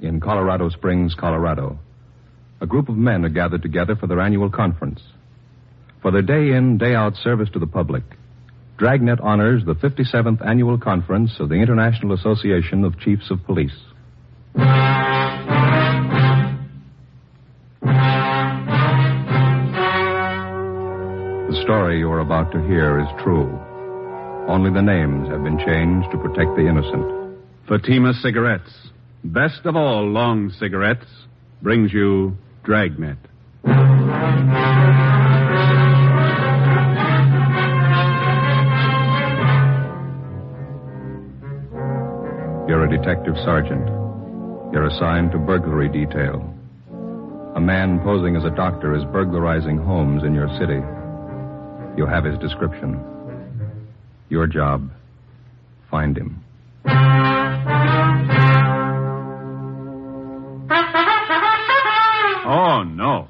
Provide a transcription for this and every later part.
in Colorado Springs, Colorado. A group of men are gathered together for their annual conference. For their day-in, day-out service to the public, Dragnet honors the 57th Annual Conference of the International Association of Chiefs of Police. The story you are about to hear is true. Only the names have been changed to protect the innocent. Fatima Cigarettes, best of all long cigarettes, brings you Dragnet. You're a detective sergeant. You're assigned to burglary detail. A man posing as a doctor is burglarizing homes in your city. You have his description. Your job, find him. Oh, no.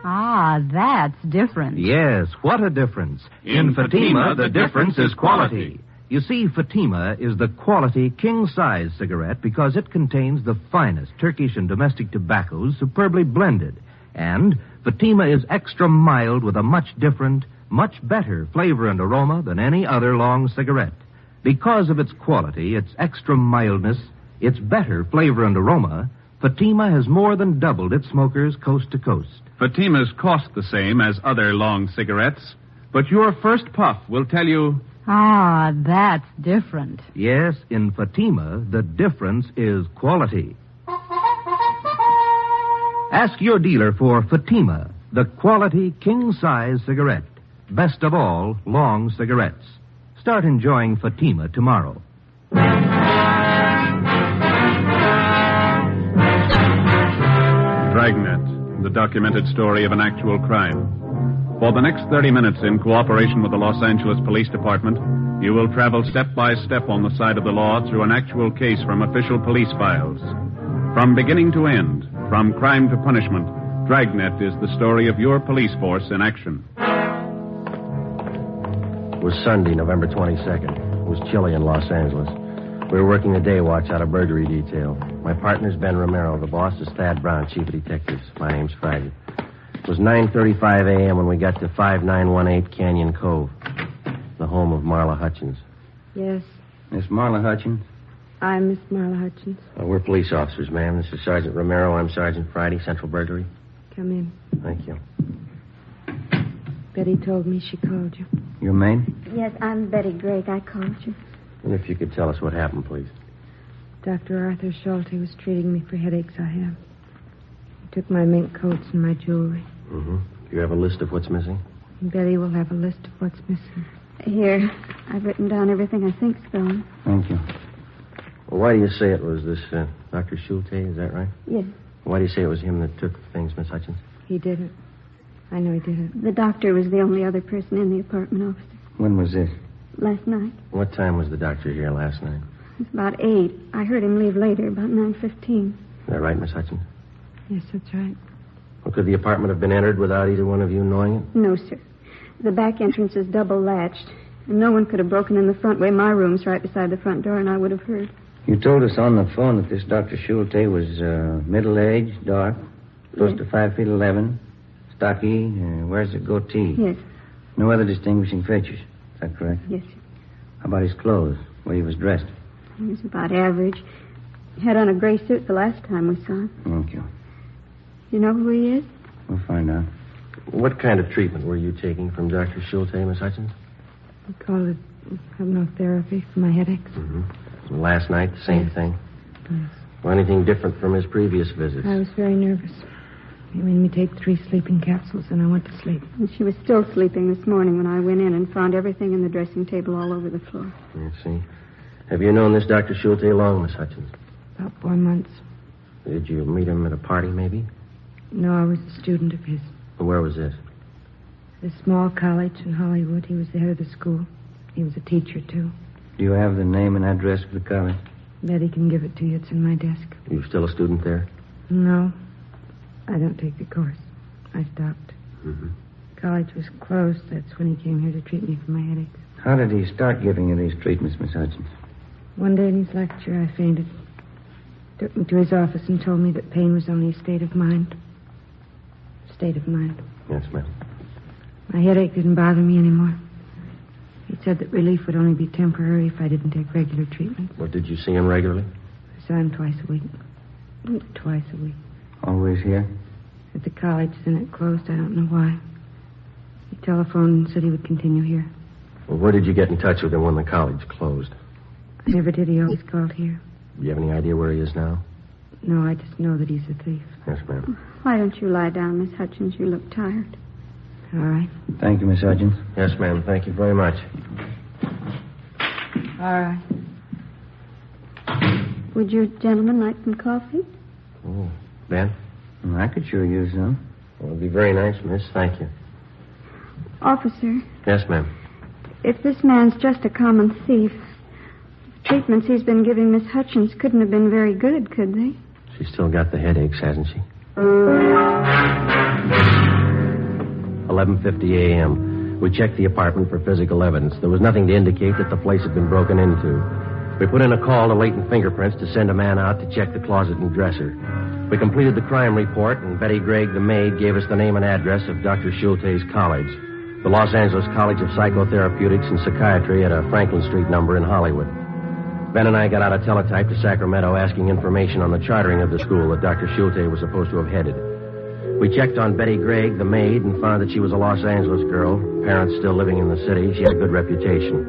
Ah, that's different. Yes, what a difference. In Fatima, the difference is quality. You see, Fatima is the quality king-size cigarette because it contains the finest Turkish and domestic tobaccos superbly blended. And Fatima is extra mild with a much different, much better flavor and aroma than any other long cigarette. Because of its quality, its extra mildness, its better flavor and aroma, Fatima has more than doubled its smokers coast to coast. Fatimas cost the same as other long cigarettes, but your first puff will tell you... Ah, that's different. Yes, in Fatima, the difference is quality. Ask your dealer for Fatima, the quality king-size cigarette. Best of all, long cigarettes. Start enjoying Fatima tomorrow. Dragnet, the documented story of an actual crime. For the next 30 minutes, in cooperation with the Los Angeles Police Department, you will travel step by step on the side of the law through an actual case from official police files. From beginning to end, from crime to punishment, Dragnet is the story of your police force in action. It was Sunday, November 22nd. It was chilly in Los Angeles. We were working the day watch out of burglary detail. My partner's Ben Romero. The boss is Thad Brown, chief of detectives. My name's Friday. It was 9:35 a.m. when we got to 5918 Canyon Cove, the home of Marla Hutchins. Yes, Miss Marla Hutchins? I'm Miss Marla Hutchins. We're police officers, ma'am. This is Sergeant Romero. I'm Sergeant Friday, Central Burglary. Come in. Thank you. Betty told me she called you. Your maid? Yes, I'm Betty Gregg. I called you. And if you could tell us what happened, please. Dr. Arthur Schulte was treating me for headaches I have. He took my mink coats and my jewelry. Mm-hmm. Do you have a list of what's missing? And Betty will have a list of what's missing. Here, I've written down everything I think's gone. Thank you. Well, why do you say it was this Dr. Schulte? Is that right? Yes. Why do you say it was him that took the things, Miss Hutchins? He didn't. I know he didn't. The doctor was the only other person in the apartment, officer. When was this? Last night. What time was the doctor here last night? It was about 8. I heard him leave later, about 9:15. Is that right, Miss Hutchins? Yes, that's right. Well, could the apartment have been entered without either one of you knowing it? No, sir. The back entrance is double latched, and no one could have broken in the front way. My room's right beside the front door, and I would have heard. You told us on the phone that this Dr. Schulte was middle-aged, dark, close to 5'11", stocky, wears a goatee. Yes. No other distinguishing features. Is that correct? Yes, sir. How about his clothes, where he was dressed? He was about average. He had on a gray suit the last time we saw him. Thank you. You know who he is? We'll find out. What kind of treatment were you taking from Dr. Schulte, Miss Hutchins? We call it hypnotherapy for my headaches. Mm-hmm. Last night, the same thing? Yes. Well, anything different from his previous visits? I was very nervous. He made me take 3 sleeping capsules, and I went to sleep. And she was still sleeping this morning when I went in and found everything in the dressing table all over the floor. Let's see. Have you known this Dr. Schulte long, Miss Hutchins? About 4 months. Did you meet him at a party, maybe? No, I was a student of his. Where was this? A small college in Hollywood. He was the head of the school. He was a teacher, too. Do you have the name and address of the college? Betty can give it to you. It's in my desk. You still a student there? No. I don't take the course. I stopped. Mm-hmm. College was closed. That's when he came here to treat me for my How did he start giving you these treatments, Miss Hutchins? One day in his lecture, I fainted. Took me to his office and told me that pain was only a state of mind. State of mind. Yes, ma'am. My headache didn't bother me anymore. He said that relief would only be temporary if I didn't take regular treatment. Well, did you see him regularly? I saw him twice a week. Twice a week. Always here? At the college, then it closed. I don't know why. He telephoned and said he would continue here. Well, where did you get in touch with him when the college closed? I never did. He always called here. Do you have any idea where he is now? No, I just know that he's a thief. Yes, ma'am. Why don't you lie down, Miss Hutchins? You look tired. All right. Thank you, Miss Hutchins. Yes, ma'am. Thank you very much. All right. Would you gentlemen like some coffee? Oh, Ben? I could sure use some. Well, it'd be very nice, miss. Thank you. Officer, Yes, ma'am. if this man's just a common thief, the treatments he's been giving Miss Hutchins couldn't have been very good, could they? She's still got the headaches, hasn't she? 11:50 a.m. We checked the apartment for physical evidence. There was nothing to indicate that the place had been broken into. We put in a call to Latent Fingerprints to send a man out to check the closet and dresser. We completed the crime report, and Betty Gregg, the maid, gave us the name and address of Dr. Schulte's college, the Los Angeles College of Psychotherapeutics and Psychiatry at a Franklin Street number in Hollywood. Ben and I got out a teletype to Sacramento asking information on the chartering of the school that Dr. Schulte was supposed to have headed. We checked on Betty Gregg, the maid, and found that she was a Los Angeles girl, parents still living in the city. She had a good reputation.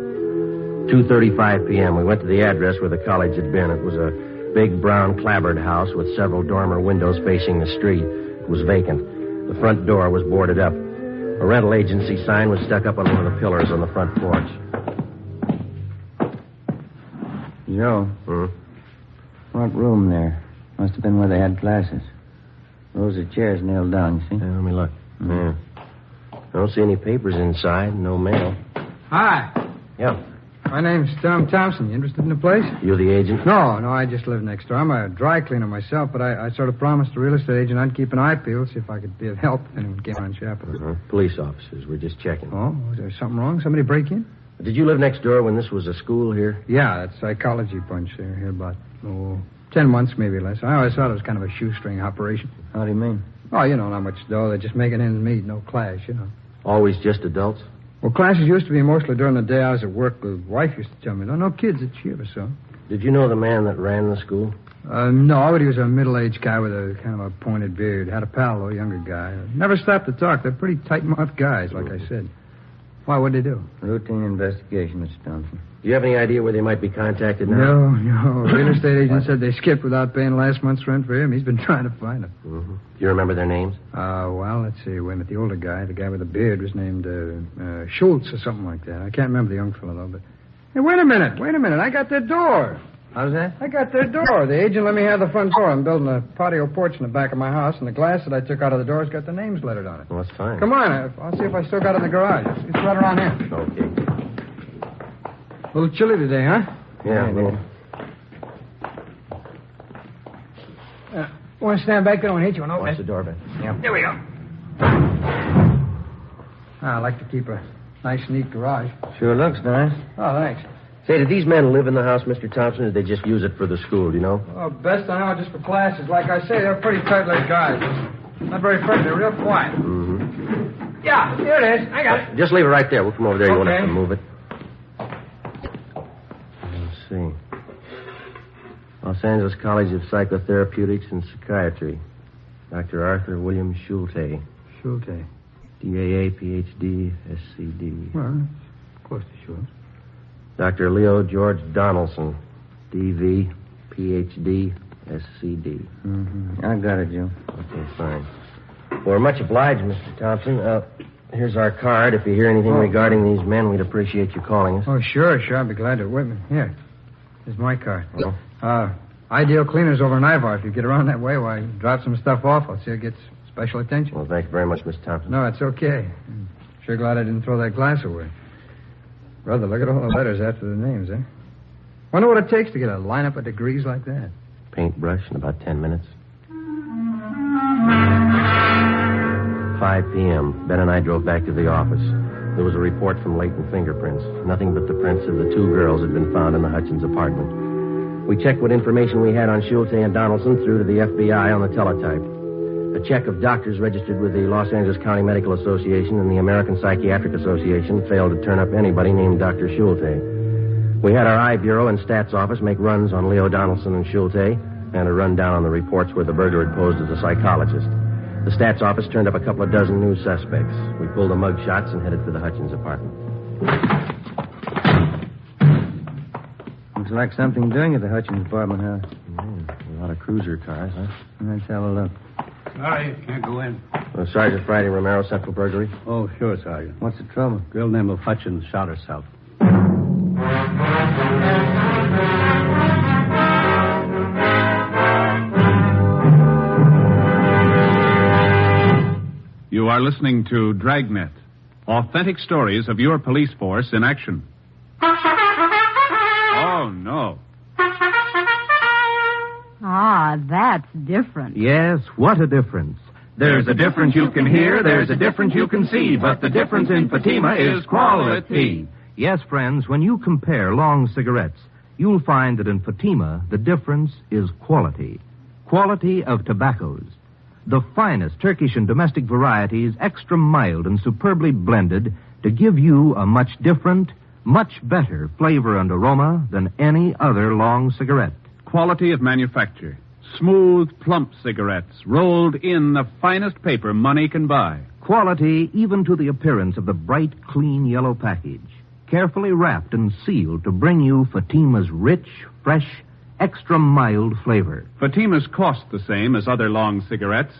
2:35 p.m., we went to the address where the college had been. It was a big brown clapboard house with several dormer windows facing the street. It was vacant. The front door was boarded up. A rental agency sign was stuck up on one of the pillars on the front porch. Joe. What room there? Must have been where they had classes. Rows of chairs nailed down, you see? Let me look. Yeah. I don't see any papers inside, no mail. Hi. Yeah. My name's Tom Thompson. You interested in the place? You the agent? No, I just live next door. I'm a dry cleaner myself, but I sort of promised the real estate agent I'd keep an eye peeled, see if I could be of help if anyone came on Chaparral. Police officers. We're just checking. Oh, was there something wrong? Somebody break in? Did you live next door when this was a school here? Yeah, that psychology bunch here about, 10 months, maybe less. I always thought it was kind of a shoestring operation. How do you mean? Oh, not much dough. They're just making ends meet, no clash, Always just adults? Well, classes used to be mostly during the day I was at work. The wife used to tell me, no kids that she ever saw. Did you know the man that ran the school? No, but he was a middle-aged guy with a kind of a pointed beard. Had a pal, though, a younger guy. Never stopped to talk. They're pretty tight-mouthed guys, like I said. Why, what'd they do? Routine investigation, Mr. Thompson. Do you have any idea where they might be contacted now? No. Real estate agent said they skipped without paying last month's rent for him. He's been trying to find them. Mm-hmm. Do you remember their names? Well, let's see. Wait a minute. The older guy, the guy with the beard, was named Schultz or something like that. I can't remember the young fellow, though, but... Hey, wait a minute. I got their door. How's that? I got their door. The agent let me have the front door. I'm building a patio porch in the back of my house, and the glass that I took out of the door's got the names lettered on it. Well, that's fine. Come on. I'll see if I still got it in the garage. It's right around here. Okay. A little chilly today, huh? Yeah, a little. Want to stand back there and hit you and open Watch it? the door, Ben. Yeah. Here we go. I like to keep a nice, neat garage. Sure looks nice. Oh, thanks. Say, did these men live in the house, Mr. Thompson, or did they just use it for the school, do you know? Oh, best I know, just for classes. Like I say, they're pretty tight-lipped guys. Not very friendly. They're real quiet. Mm-hmm. Yeah, here it is. I got it. Just leave it right there. We'll come over there. You won't Okay. have to move it. Let's see. Los Angeles College of Psychotherapeutics and Psychiatry. Dr. Arthur William Schulte. Schulte. DAA, PhD, SCD. Well, close to Schultz. Dr. Leo George Donaldson. DV, PhD, SCD. Mm-hmm. I got it, Joe. Okay, fine. Well, we're much obliged, Mr. Thompson. Here's our card. If you hear anything regarding these men, we'd appreciate you calling us. Oh, sure. I'll be glad to. Wait a minute. Here. Here's my card. Oh. Ideal Cleaners over in Ivar. If you get around that way, why, drop some stuff off. I'll see it gets special attention. Well, thank you very much, Mr. Thompson. No, it's okay. I'm sure glad I didn't throw that glass away. Brother, look at all the letters after the names, eh? Wonder what it takes to get a lineup of degrees like that. Paintbrush in about 10 minutes. 5 p.m. Ben and I drove back to the office. There was a report from Latent Fingerprints. Nothing but the prints of the two girls had been found in the Hutchins apartment. We checked what information we had on Schulte and Donaldson through to the FBI on the teletype. A check of doctors registered with the Los Angeles County Medical Association and the American Psychiatric Association failed to turn up anybody named Dr. Schulte. We had our I Bureau and Stats Office make runs on Leo Donaldson and Schulte and a rundown on the reports where the burglar had posed as a psychologist. The Stats Office turned up a couple of dozen new suspects. We pulled the mug shots and headed for the Hutchins apartment. Looks like something doing at the Hutchins apartment house. A lot of cruiser cars, huh? Let's have a look. Sorry, can't go in. Sergeant Friday Romero, Central Burglary. Oh, sure, Sergeant. What's the trouble? Girl named of Hutchins shot herself. You are listening to Dragnet, authentic stories of your police force in action. Oh, no. Ah, that's different. Yes, what a difference. There's a difference you can hear, there's a difference you can see, but the difference in Fatima is quality. Yes, friends, when you compare long cigarettes, you'll find that in Fatima, the difference is quality. Quality of tobaccos. The finest Turkish and domestic varieties, extra mild and superbly blended to give you a much different, much better flavor and aroma than any other long cigarette. Quality of manufacture. Smooth, plump cigarettes rolled in the finest paper money can buy. Quality even to the appearance of the bright, clean yellow package. Carefully wrapped and sealed to bring you Fatima's rich, fresh, extra mild flavor. Fatima's cost the same as other long cigarettes,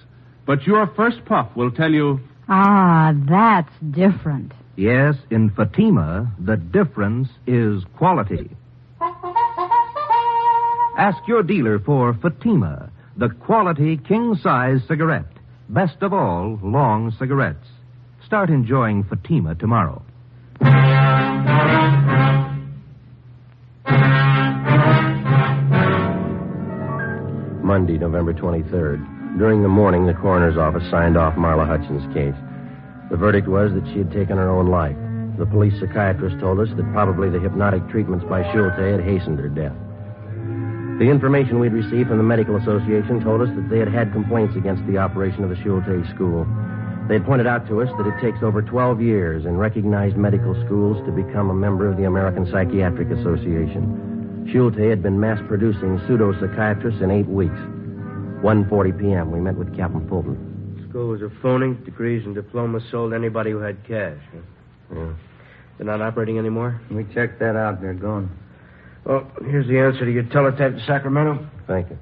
but your first puff will tell you... Ah, that's different. Yes, in Fatima, the difference is quality. Ask your dealer for Fatima, the quality king-size cigarette. Best of all, long cigarettes. Start enjoying Fatima tomorrow. Monday, November 23rd. During the morning, the coroner's office signed off Marla Hutchins' case. The verdict was that she had taken her own life. The police psychiatrist told us that probably the hypnotic treatments by Schulte had hastened her death. The information we'd received from the Medical Association told us that they had had complaints against the operation of the Schulte school. They had pointed out to us that it takes over 12 years in recognized medical schools to become a member of the American Psychiatric Association. Schulte had been mass-producing pseudo-psychiatrists in 8 weeks. 1:40 p.m., we met with Captain Fulton. School was a phony. Degrees and diplomas sold anybody who had cash. Huh? Yeah. They're not operating anymore? We checked that out. They're gone. Well, here's the answer to your teletype to Sacramento. Thank you.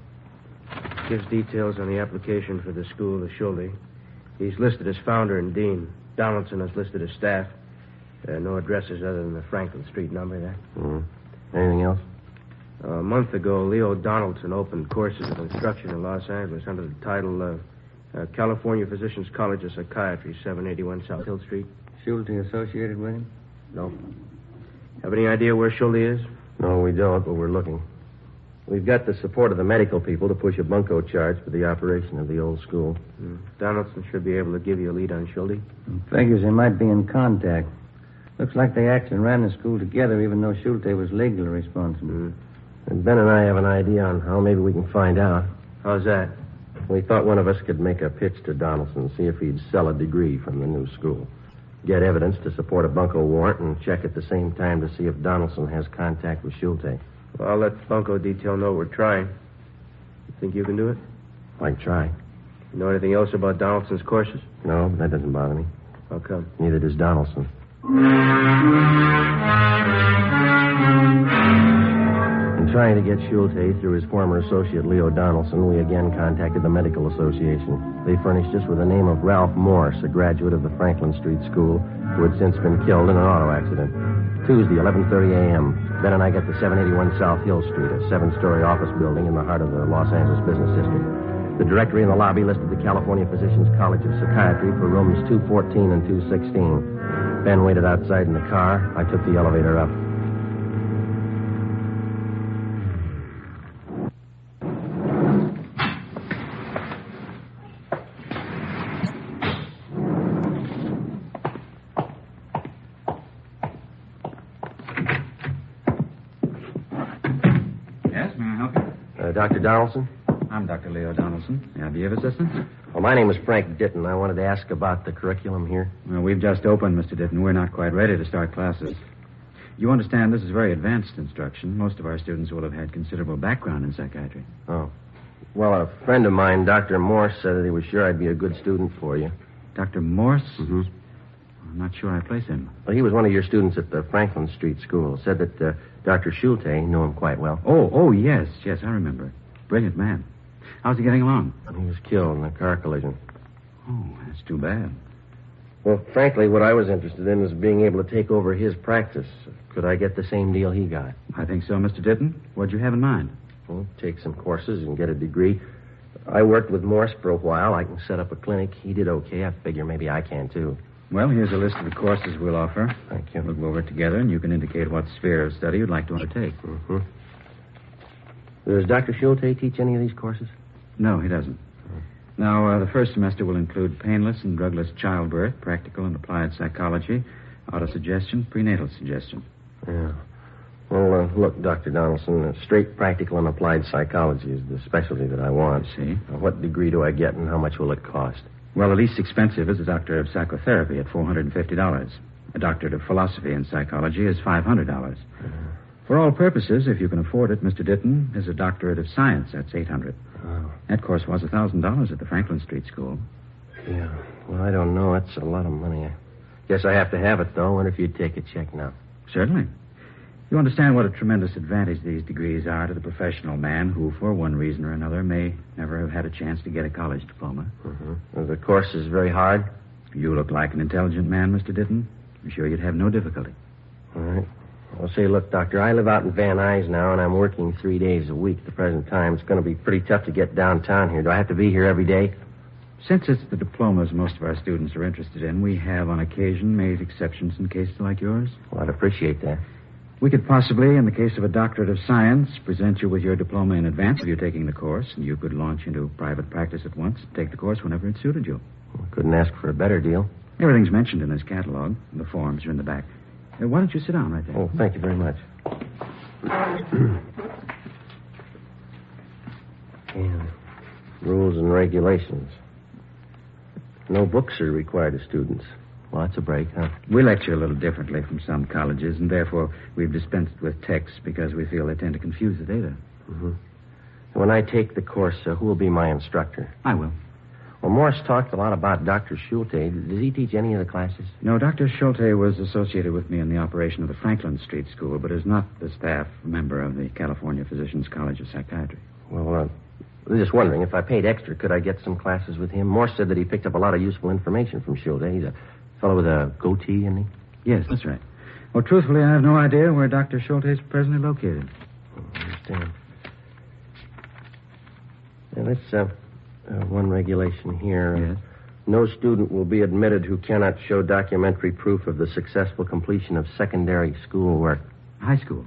Gives details on the application for the school to Schulte. He's listed as founder and dean. Donaldson is listed as staff. No addresses other than the Franklin Street number there. Mm-hmm. Anything else? A month ago, Leo Donaldson opened courses of instruction in Los Angeles under the title California Physicians College of Psychiatry, 781 South Hill Street. Schulte associated with him? No. Have any idea where Schulte is? No, we don't, but we're looking. We've got the support of the medical people to push a bunco charge for the operation of the old school. Donaldson should be able to give you a lead on Schulte. Figures they might be in contact. Looks like they actually ran the school together, even though Schulte was legally responsible. And Ben and I have an idea on how maybe we can find out. How's that? We thought one of us could make a pitch to Donaldson, see if he'd sell a degree from the new school. Get evidence to support a bunco warrant and check at the same time to see if Donaldson has contact with Schulte. Well, I'll let bunco detail know we're trying. You think you can do it? I can try. You know anything else about Donaldson's courses? No, that doesn't bother me. How come? Neither does Donaldson. In trying to get Schulte through his former associate Leo Donaldson, we again contacted the Medical Association. They furnished us with the name of Ralph Morse, a graduate of the Franklin Street School, who had since been killed in an auto accident. Tuesday, 11:30 a.m. Ben and I got to 781 South Hill Street, a 7-story office building in the heart of the Los Angeles business district. The directory in the lobby listed the California Physicians College of Psychiatry for rooms 214 and 216. Ben waited outside in the car. I took the elevator up. Dr. Donaldson? I'm Dr. Leo Donaldson. May I be of assistance? Well, my name is Frank Ditton. I wanted to ask about the curriculum here. Well, we've just opened, Mr. Ditton. We're not quite ready to start classes. You understand this is very advanced instruction. Most of our students will have had considerable background in psychiatry. Oh. Well, a friend of mine, Dr. Morse, said that he was sure I'd be a good student for you. Dr. Morse? Mm-hmm. I'm not sure I place him. Well, he was one of your students at the Franklin Street School. Said that Dr. Schulte knew him quite well. Oh, yes, I remember. Brilliant man. How's he getting along? He was killed in a car collision. Oh, that's too bad. Well, frankly, what I was interested in is being able to take over his practice. Could I get the same deal he got? I think so, Mr. Ditton. What'd you have in mind? Well, take some courses and get a degree. I worked with Morse for a while. I can set up a clinic. He did okay. I figure maybe I can, too. Well, here's a list of the courses we'll offer. Thank you. We'll go over it together, and you can indicate what sphere of study you'd like to undertake. Mm-hmm. Does Dr. Schulte teach any of these courses? No, he doesn't. Now, the first semester will include painless and drugless childbirth, practical and applied psychology, autosuggestion, prenatal suggestion. Yeah. Well, look, Dr. Donaldson, straight practical and applied psychology is the specialty that I want. See? What degree do I get, and how much will it cost? Well, the least expensive is a doctor of psychotherapy at $450. A doctorate of philosophy and psychology is $500. For all purposes, if you can afford it, Mr. Ditton, is a doctorate of science. That's $800. Oh. That course was $1,000 at the Franklin Street School. Yeah. Well, I don't know. That's a lot of money. I guess I have to have it, though. I wonder if you'd take a check now. Certainly. You understand what a tremendous advantage these degrees are to the professional man who, for one reason or another, may never have had a chance to get a college diploma. Mm-hmm. Well, the course is very hard? You look like an intelligent man, Mr. Ditton. I'm sure you'd have no difficulty. All right. Well, say, look, Doctor, I live out in Van Nuys now, and I'm working 3 days a week at the present time. It's going to be pretty tough to get downtown here. Do I have to be here every day? Since it's the diplomas most of our students are interested in, we have, on occasion, made exceptions in cases like yours. Well, I'd appreciate that. We could possibly, in the case of a doctorate of science, present you with your diploma in advance of you taking the course, and you could launch into private practice at once and take the course whenever it suited you. Well, couldn't ask for a better deal. Everything's mentioned in this catalog. The forms are in the back. Why don't you sit down right there? Oh, thank you very much. And rules and regulations. No books are required of students. Well, that's a break, huh? We lecture a little differently from some colleges, and therefore we've dispensed with texts because we feel they tend to confuse the data. Mm-hmm. When I take the course, who will be my instructor? I will. Well, Morse talked a lot about Dr. Schulte. Does he teach any of the classes? No, Dr. Schulte was associated with me in the operation of the Franklin Street School, but is not the staff member of the California Physicians College of Psychiatry. Well, I'm just wondering, if I paid extra, could I get some classes with him? Morse said that he picked up a lot of useful information from Schulte. He's a fellow with a goatee, isn't he? Yes, that's right. Well, truthfully, I have no idea where Dr. Schulte is presently located. I understand. Now, let's, one regulation here. Yes? No student will be admitted who cannot show documentary proof of the successful completion of secondary school work. High school.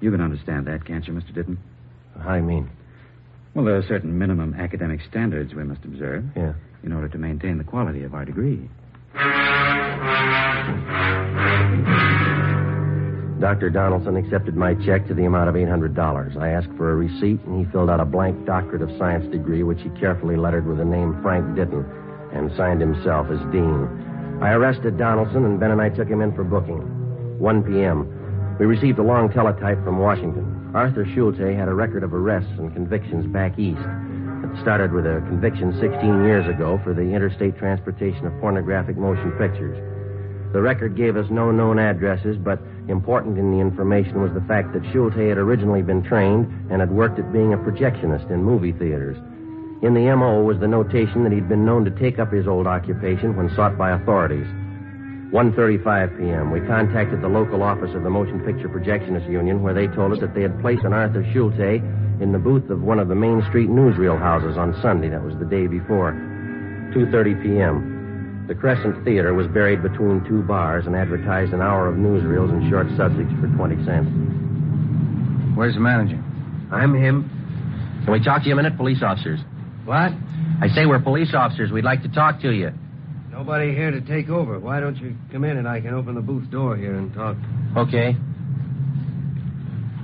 You can understand that, can't you, Mr. Ditton? How do you mean? Well, there are certain minimum academic standards we must observe. Yeah. In order to maintain the quality of our degree. Dr. Donaldson accepted my check to the amount of $800. I asked for a receipt, and he filled out a blank doctorate of science degree, which he carefully lettered with the name Frank Ditton, and signed himself as dean. I arrested Donaldson, and Ben and I took him in for booking. 1 p.m. We received a long teletype from Washington. Arthur Schulte had a record of arrests and convictions back east. It started with a conviction 16 years ago for the interstate transportation of pornographic motion pictures. The record gave us no known addresses, but important in the information was the fact that Schulte had originally been trained and had worked at being a projectionist in movie theaters. In the M.O. was the notation that he'd been known to take up his old occupation when sought by authorities. 1:35 p.m., we contacted the local office of the Motion Picture Projectionists Union, where they told us that they had placed an Arthur Schulte in the booth of one of the Main Street newsreel houses on Sunday. That was the day before. 2:30 p.m. The Crescent Theater was buried between two bars and advertised an hour of newsreels and short subjects for 20 cents. Where's the manager? I'm him. Can we talk to you a minute, police officers? What? I say we're police officers. We'd like to talk to you. Nobody here to take over. Why don't you come in and I can open the booth door here and talk? Okay.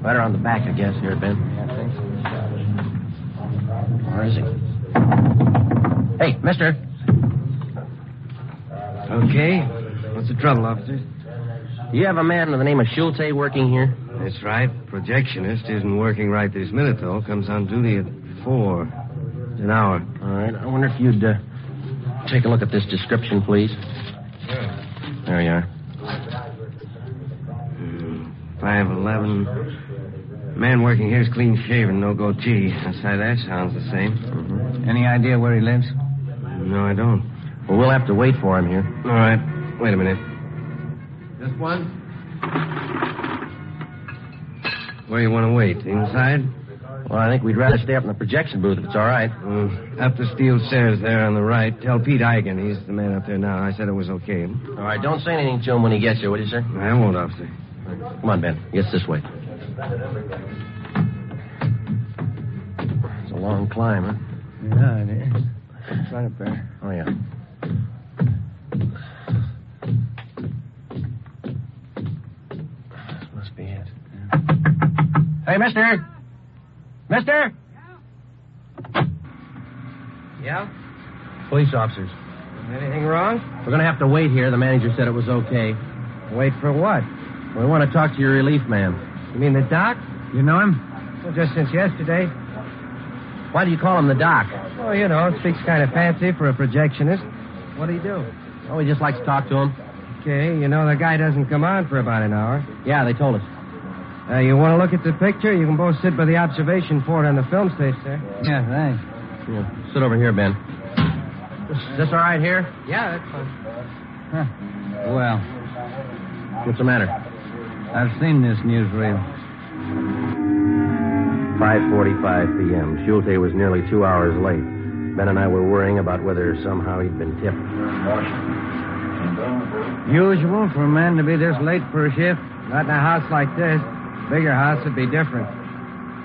Better on the back, I guess, here, Ben. Yeah, thanks. Where is he? Hey, mister. Okay. What's the trouble, officer? Do you have a man by the name of Schulte working here? That's right. Projectionist isn't working right this minute, though. Comes on duty at 4. It's an hour. All right. I wonder if you'd take a look at this description, please. Sure. There you are. 5'11". Man working here is clean shaven, no goatee. Outside that sounds the same. Mm-hmm. Any idea where he lives? No, I don't. Well, we'll have to wait for him here. All right. Wait a minute. Just one? Where you want to wait? Inside? Well, I think we'd rather stay up in the projection booth if it's all right. Up the steel stairs there on the right. Tell Pete Eigen. He's the man up there now. I said it was okay. All right, don't say anything to him when he gets here, will you, sir? I won't, officer. Come on, Ben. Gets this way. It's a long climb, huh? Yeah, it is. It's right up there. Oh, yeah. This must be it. Hey, mister! Mister! Yeah? Police officers. Anything wrong? We're going to have to wait here. The manager said it was okay. Wait for what? We want to talk to your relief man. You mean the doc? You know him? Well, just since yesterday. Why do you call him the doc? Oh, you know, speaks kind of fancy for a projectionist. What do you do? Oh, he just likes to talk to him. Okay, you know, the guy doesn't come on for about an hour. Yeah, they told us. You want to look at the picture? You can both sit by the observation port on the film station there. Yeah, thanks. Yeah, sit over here, Ben. Is this all right here? Yeah, that's fine. Huh. Well, What's the matter? I've seen this newsreel. 5:45 p.m. Schulte was nearly 2 hours late. Ben and I were worrying about whether somehow he'd been tipped. Usual for a man to be this late for a shift. Not in a house like this. Bigger house would be different.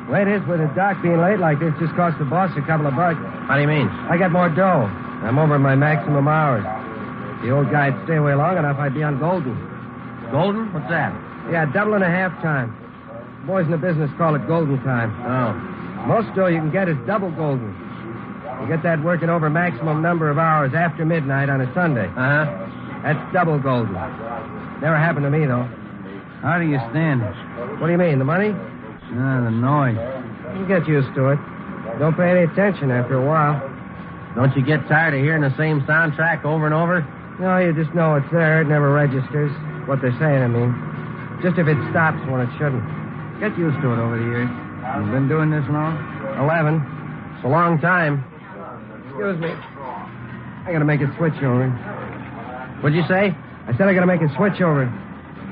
Way it is with a doc being late like this just cost the boss a couple of bucks. How do you mean? I got more dough. I'm over my maximum hours. If the old guy'd stay away long enough, I'd be on Golden. Golden? What's that? Yeah, double and a half time. Boys in the business call it Golden time. Oh. Most dough you can get is double Golden. You get that working over maximum number of hours after midnight on a Sunday. Uh-huh. That's double Golden. Never happened to me, though. How do you stand? What do you mean, the money? The noise. You get used to it. Don't pay any attention after a while. Don't you get tired of hearing the same soundtrack over and over? No, you just know it's there. It never registers. What they're saying, I mean. Just if it stops when it shouldn't. Get used to it over the years. You've been doing this long? 11. It's a long time. Excuse me. I gotta make a switch over. What'd you say? I said I gotta make a switch over.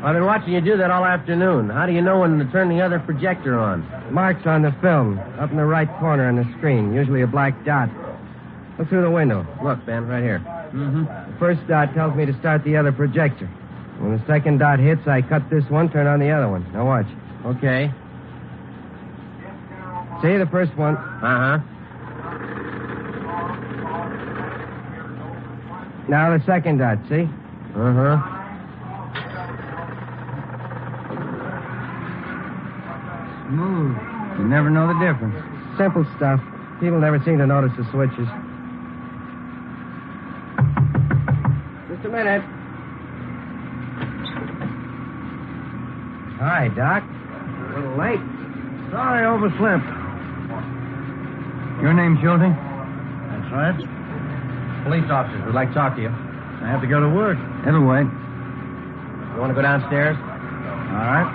I've been watching you do that all afternoon. How do you know when to turn the other projector on? Marks on the film, up in the right corner on the screen, usually a black dot. Look through the window. Look, Ben, right here. Mm-hmm. The first dot tells me to start the other projector. When the second dot hits, I cut this one, turn on the other one. Now watch. Okay. See the first one? Uh-huh. Now the second dot, see? Uh-huh. Smooth. You never know the difference. Simple stuff. People never seem to notice the switches. Just a minute. Hi, Doc. A little late. Sorry, overslept. Your name, Schulte? That's right. Police officers would like to talk to you. I have to go to work. It'll wait. You want to go downstairs? All right.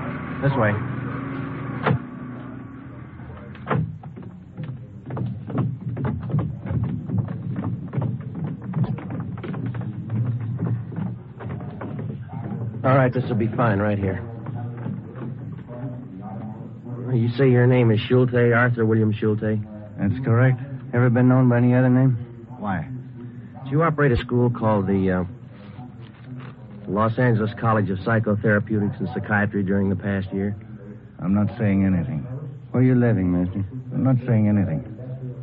This way. All right, this will be fine right here. You say your name is Schulte, Arthur William Schulte? That's correct. Ever been known by any other name? Why? Do you operate a school called the Los Angeles College of Psychotherapeutics and Psychiatry during the past year? I'm not saying anything. Where are you living, mister? I'm not saying anything.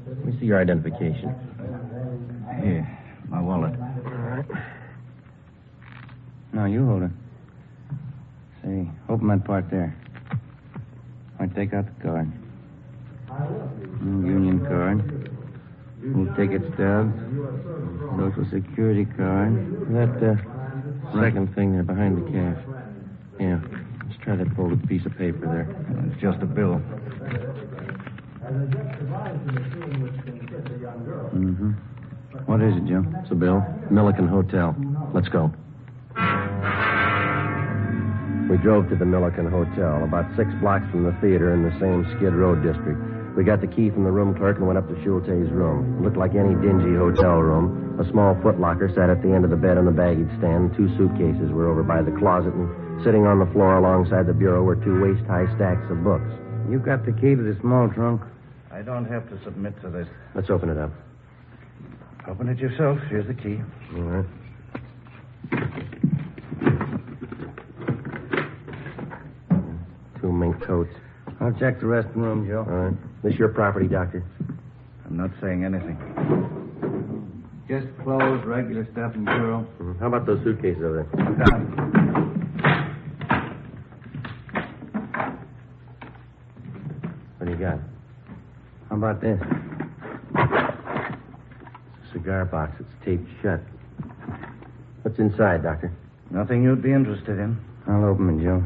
Let me see your identification. Here, my wallet. All right. No, you hold it. Say, open that part there. All right, take out the card. Union card. ticket stub, Social Security card. That second thing there behind the cash. Yeah. Let's try that folded piece of paper there. It's just a bill. Mm-hmm. What is it, Joe? It's a bill. Milliken Hotel. Let's go. We drove to the Milliken Hotel, about 6 blocks from the theater in the same Skid Row district. We got the key from the room clerk and went up to Schulte's room. It looked like any dingy hotel room. A small footlocker sat at the end of the bed on the baggage stand. 2 suitcases were over by the closet, and sitting on the floor alongside the bureau were 2 waist-high stacks of books. You got the key to the small trunk? I don't have to submit to this. Let's open it up. Open it yourself. Here's the key. All right. Two mink coats. I'll check the rest of the room, Joe. All right. This your property, Doctor? I'm not saying anything. Just clothes, regular stuff in the bureau. Mm-hmm. How about those suitcases over there? What do you got? How about this? It's a cigar box. It's taped shut. What's inside, Doctor? Nothing you'd be interested in. I'll open it, Joe.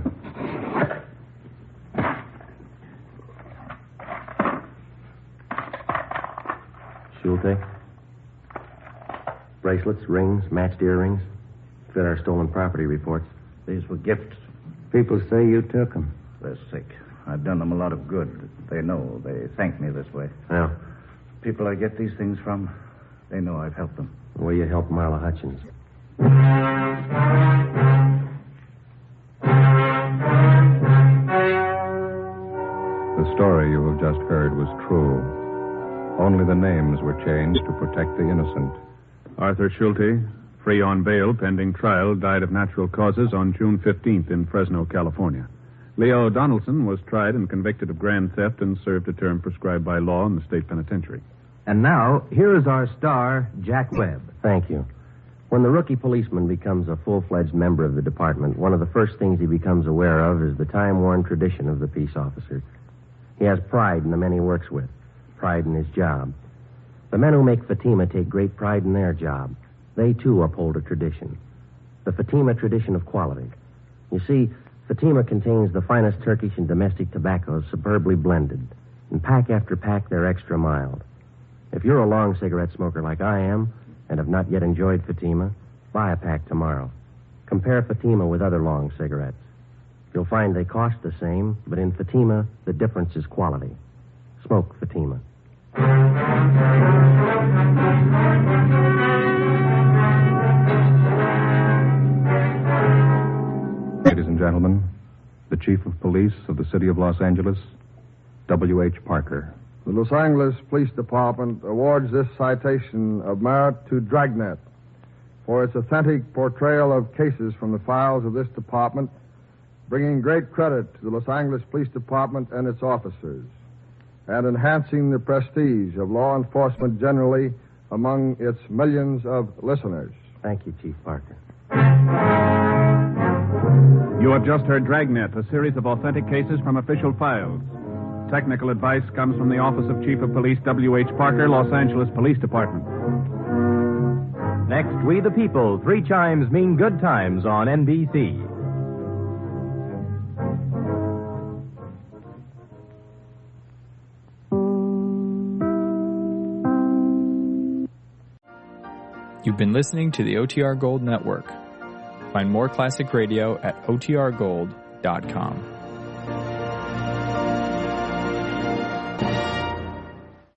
Schulte? Bracelets, rings, matched earrings. Fit our stolen property reports. These were gifts. People say you took them. They're sick. I've done them a lot of good. They know. They thank me this way. Well, People I get these things from, they know I've helped them. the way you helped Marla Hutchins. The story you have just heard was true. Only the names were changed to protect the innocent. Arthur Schulte, free on bail pending trial, died of natural causes on June 15th in Fresno, California. Leo Donaldson was tried and convicted of grand theft and served a term prescribed by law in the state penitentiary. And now, here is our star, Jack Webb. Thank you. When the rookie policeman becomes a full-fledged member of the department, one of the first things he becomes aware of is the time-worn tradition of the peace officer. He has pride in the men he works with, pride in his job. The men who make Fatima take great pride in their job. They, too, uphold a tradition. The Fatima tradition of quality. You see, Fatima contains the finest Turkish and domestic tobaccos superbly blended. And pack after pack, they're extra mild. If you're a long cigarette smoker like I am, and have not yet enjoyed Fatima, buy a pack tomorrow. Compare Fatima with other long cigarettes. You'll find they cost the same, but in Fatima, the difference is quality. Smoke Fatima. Ladies and gentlemen, the Chief of Police of the City of Los Angeles, W.H. Parker. The Los Angeles Police Department awards this citation of merit to Dragnet for its authentic portrayal of cases from the files of this department, bringing great credit to the Los Angeles Police Department and its officers, and enhancing the prestige of law enforcement generally among its millions of listeners. Thank you, Chief Parker. You have just heard Dragnet, a series of authentic cases from official files. Technical advice comes from the Office of Chief of Police W.H. Parker, Los Angeles Police Department. Next, We the People. 3 chimes mean good times on NBC. You've been listening to the OTR Gold Network. Find more classic radio at otrgold.com.